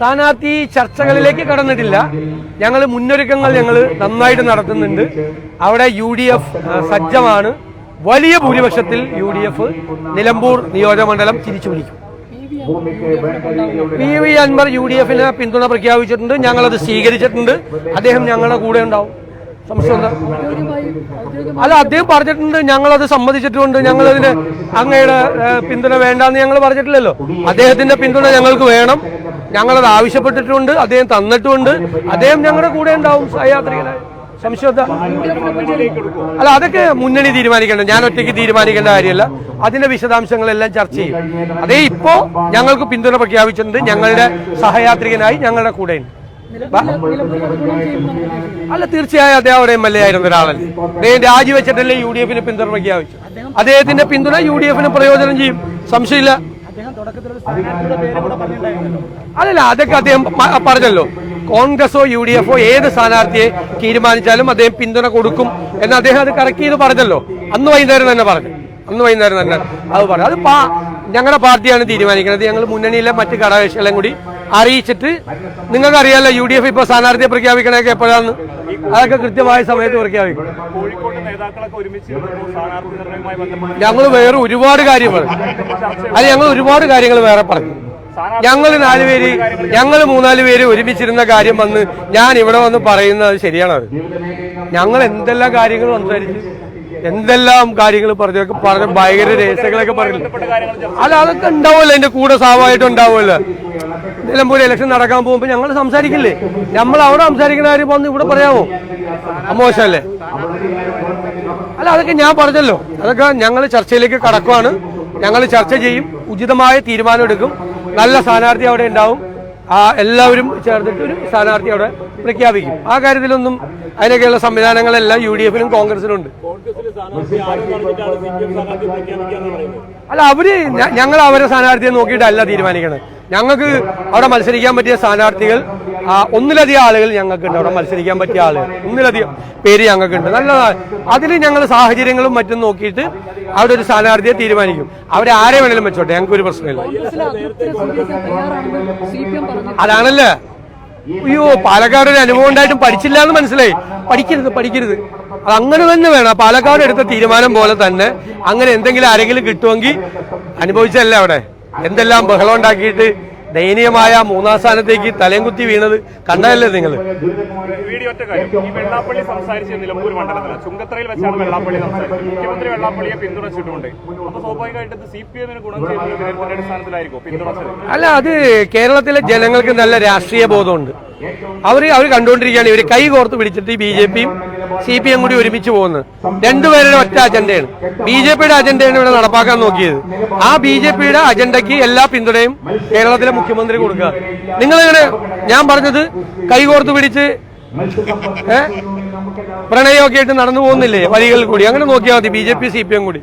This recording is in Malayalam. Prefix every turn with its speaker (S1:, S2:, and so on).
S1: സ്ഥാനാർത്ഥി ചർച്ചകളിലേക്ക് കടന്നിട്ടില്ല. ഞങ്ങൾ മുന്നൊരുക്കങ്ങൾ നന്നായിട്ട് നടത്തുന്നുണ്ട്. അവിടെ UDF സജ്ജമാണ്. വലിയ ഭൂരിപക്ഷത്തിൽ UDF നിലമ്പൂർ നിയോജകമണ്ഡലം തിരിച്ചു പിടിക്കും. PV അൻവർ UDFന് പിന്തുണ പ്രഖ്യാപിച്ചിട്ടുണ്ട്. ഞങ്ങളത് സ്വീകരിച്ചിട്ടുണ്ട്. അദ്ദേഹം ഞങ്ങളുടെ കൂടെ ഉണ്ടാവും. സംശയം അല്ല, അദ്ദേഹം പറഞ്ഞിട്ടുണ്ട്. ഞങ്ങളത് സമ്മതിച്ചിട്ടുണ്ട്. ഞങ്ങളതിന് അങ്ങയുടെ പിന്തുണ വേണ്ടെന്ന് ഞങ്ങൾ പറഞ്ഞിട്ടില്ലല്ലോ. അദ്ദേഹത്തിന്റെ പിന്തുണ ഞങ്ങൾക്ക് വേണം. ഞങ്ങളത് ആവശ്യപ്പെട്ടിട്ടുണ്ട്. അദ്ദേഹം തന്നിട്ടുമുണ്ട്. അദ്ദേഹം ഞങ്ങളുടെ കൂടെ ഉണ്ടാവും സഹയാത്രികനായി. സംശയത അല്ല, അതൊക്കെ മുന്നണി തീരുമാനിക്കേണ്ട, ഞാൻ ഒറ്റയ്ക്ക് തീരുമാനിക്കേണ്ട കാര്യമല്ല. അതിന്റെ വിശദാംശങ്ങളെല്ലാം ചർച്ച ചെയ്യും. അതേ ഇപ്പോ ഞങ്ങൾക്ക് പിന്തുണ പ്രഖ്യാപിച്ചിട്ടുണ്ട്. ഞങ്ങളുടെ സഹയാത്രികനായി ഞങ്ങളുടെ കൂടെയുണ്ട്. അല്ല, തീർച്ചയായും അദ്ദേഹം അവിടെ MLA ആയിരുന്ന ഒരാളല്ലേ. അദ്ദേഹം രാജിവെച്ചിട്ടല്ലേ UDFന് പിന്തുണ പ്രഖ്യാപിച്ചു. അദ്ദേഹത്തിന്റെ പിന്തുണ UDFന് പ്രയോജനം ചെയ്യും. സംശയമില്ല. അല്ലല്ല, അതൊക്കെ അദ്ദേഹം പറഞ്ഞല്ലോ. കോൺഗ്രസോ UDFോ ഏത് സ്ഥാനാർത്ഥിയെ തീരുമാനിച്ചാലും അദ്ദേഹം പിന്തുണ കൊടുക്കും എന്ന് അദ്ദേഹം അത് കറക്റ്റ് ചെയ്ത് പറഞ്ഞല്ലോ. അന്ന് വൈകുന്നേരം തന്നെ പറഞ്ഞു. അത് പറഞ്ഞു. അത് ഞങ്ങളുടെ പാർട്ടിയാണ് തീരുമാനിക്കുന്നത്. ഞങ്ങൾ മുന്നണിയിലെ മറ്റ് ഘടകകക്ഷികളെയും കൂടി അറിയിച്ചിട്ട്, നിങ്ങൾക്കറിയാലോ UDF ഇപ്പൊ സ്ഥാനാർത്ഥിയെ പ്രഖ്യാപിക്കണൊക്കെ എപ്പോഴാണ്. അതൊക്കെ കൃത്യമായ സമയത്ത് പ്രഖ്യാപിക്കും. ഞങ്ങൾ വേറെ ഒരുപാട് കാര്യങ്ങൾ വേറെ പറഞ്ഞു. ഞങ്ങൾ 3-4 പേര് ഒരുമിച്ചിരുന്ന കാര്യം വന്ന് ഞാൻ ഇവിടെ വന്ന് പറയുന്നത് ശരിയാണത്. ഞങ്ങൾ എന്തെല്ലാം കാര്യങ്ങൾ സംസാരിച്ചു, എന്തെല്ലാം കാര്യങ്ങൾ പറഞ്ഞ ഭയങ്കര രഹസ്യങ്ങളൊക്കെ പറയില്ല. അല്ല, അതൊക്കെ ഉണ്ടാവുമല്ലോ. എന്റെ കൂടെ സ്വാഭാവികമായിട്ടും ഉണ്ടാവുമല്ലോ. നിലമ്പൂർ ഇലക്ഷൻ നടക്കാൻ പോകുമ്പോ ഞങ്ങൾ സംസാരിക്കില്ലേ? നമ്മൾ അവിടെ സംസാരിക്കുന്ന കാര്യം വന്ന് ഇവിടെ പറയാമോ? മോശമല്ലേ? അല്ല, അതൊക്കെ ഞാൻ പറഞ്ഞല്ലോ. അതൊക്കെ ഞങ്ങൾ ചർച്ചയിലേക്ക് കടക്കുവാണ്. ഞങ്ങൾ ചർച്ച ചെയ്യും. ഉചിതമായ തീരുമാനം എടുക്കും. നല്ല സ്ഥാനാർത്ഥി അവിടെ ഉണ്ടാവും. എല്ലാവരും ചേർന്നിട്ട് ഒരു സ്ഥാനാർത്ഥി അവിടെ പ്രഖ്യാപിക്കും. ആ കാര്യത്തിലൊന്നും അതിനൊക്കെയുള്ള സംവിധാനങ്ങളെല്ലാം UDFനും കോൺഗ്രസിനും ഉണ്ട്. അല്ല, ഞങ്ങൾ അവരെ സ്ഥാനാർത്ഥിയെ നോക്കിയിട്ടല്ല തീരുമാനിക്കണം. ഞങ്ങൾക്ക് അവിടെ മത്സരിക്കാൻ പറ്റിയ സ്ഥാനാർത്ഥികൾ ഒന്നിലധികം ആളുകൾ ഞങ്ങൾക്കുണ്ട്. അവിടെ മത്സരിക്കാൻ പറ്റിയ ആളുകൾ ഒന്നിലധികം പേര് ഞങ്ങൾക്കുണ്ട്. നല്ലതാണ്. അതിൽ ഞങ്ങൾ സാഹചര്യങ്ങളും മറ്റും നോക്കിയിട്ട് അവിടെ ഒരു സ്ഥാനാർത്ഥിയെ തീരുമാനിക്കും. അവരെ ആരെ വേണേലും വെച്ചോട്ടെ, ഞങ്ങൾക്ക് ഒരു പ്രശ്നമില്ല. അതാണല്ലേ. അയ്യോ, പാലക്കാട് ഒരു അനുഭവം ഉണ്ടായിട്ടും പഠിച്ചില്ല എന്ന് മനസ്സിലായി. പഠിക്കരുത്. അത് അങ്ങനെ തന്നെ വേണം. പാലക്കാട് എടുത്ത തീരുമാനം പോലെ തന്നെ അങ്ങനെ എന്തെങ്കിലും ആരെങ്കിലും കിട്ടുമെങ്കിൽ അനുഭവിച്ചല്ലേ അവിടെ എന്തെല്ലാം ബഹളം ഉണ്ടാക്കിയിട്ട് ദയനീയമായ 3-ാം സ്ഥാനത്തേക്ക് തലയും കുത്തി വീണത് കണ്ടതല്ലേ നിങ്ങൾ?
S2: വെള്ളാപ്പള്ളി സംസാരിച്ച നിലമ്പൂർ മണ്ഡലത്തിൽ ചുങ്കത്തറയിൽ വെച്ചാണ് വെള്ളാപ്പള്ളി സംസാരിച്ചത്. മുഖ്യമന്ത്രി വെള്ളാപ്പള്ളിയെ പിന്തുണച്ചിട്ടുണ്ട്. അപ്പൊ സ്വാഭാവികമായിട്ട് CPM-ന് ഗുണം ചെയ്യുന്ന അടിസ്ഥാനത്തിലായിരിക്കും പിന്തുണച്ചത്.
S1: അല്ല, അത് കേരളത്തിലെ ജനങ്ങൾക്ക് നല്ല രാഷ്ട്രീയ ബോധമുണ്ട്. അവർ കണ്ടുകൊണ്ടിരിക്കുകയാണ്. ഇവർ കൈ കോർത്ത് പിടിച്ചിട്ട് BJPയും CPM കൂടി ഒരുമിച്ച് പോകുന്നത്. രണ്ടുപേരുടെ ഒറ്റ അജണ്ടയാണ്. BJPയുടെ അജണ്ടയാണ് ഇവിടെ നടപ്പാക്കാൻ നോക്കിയത്. ആ BJPയുടെ അജണ്ടയ്ക്ക് എല്ലാ പിന്തുണയും കേരളത്തിലെ മുഖ്യമന്ത്രി കൊടുക്കുക. നിങ്ങളിങ്ങനെ ഞാൻ പറഞ്ഞത് കൈകോർത്ത് പിടിച്ച് പ്രണയമൊക്കെ ആയിട്ട് നടന്നു പോകുന്നില്ലേ വഴികളിൽ കൂടി? അങ്ങനെ നോക്കിയാൽ മതി. BJP CPM കൂടി.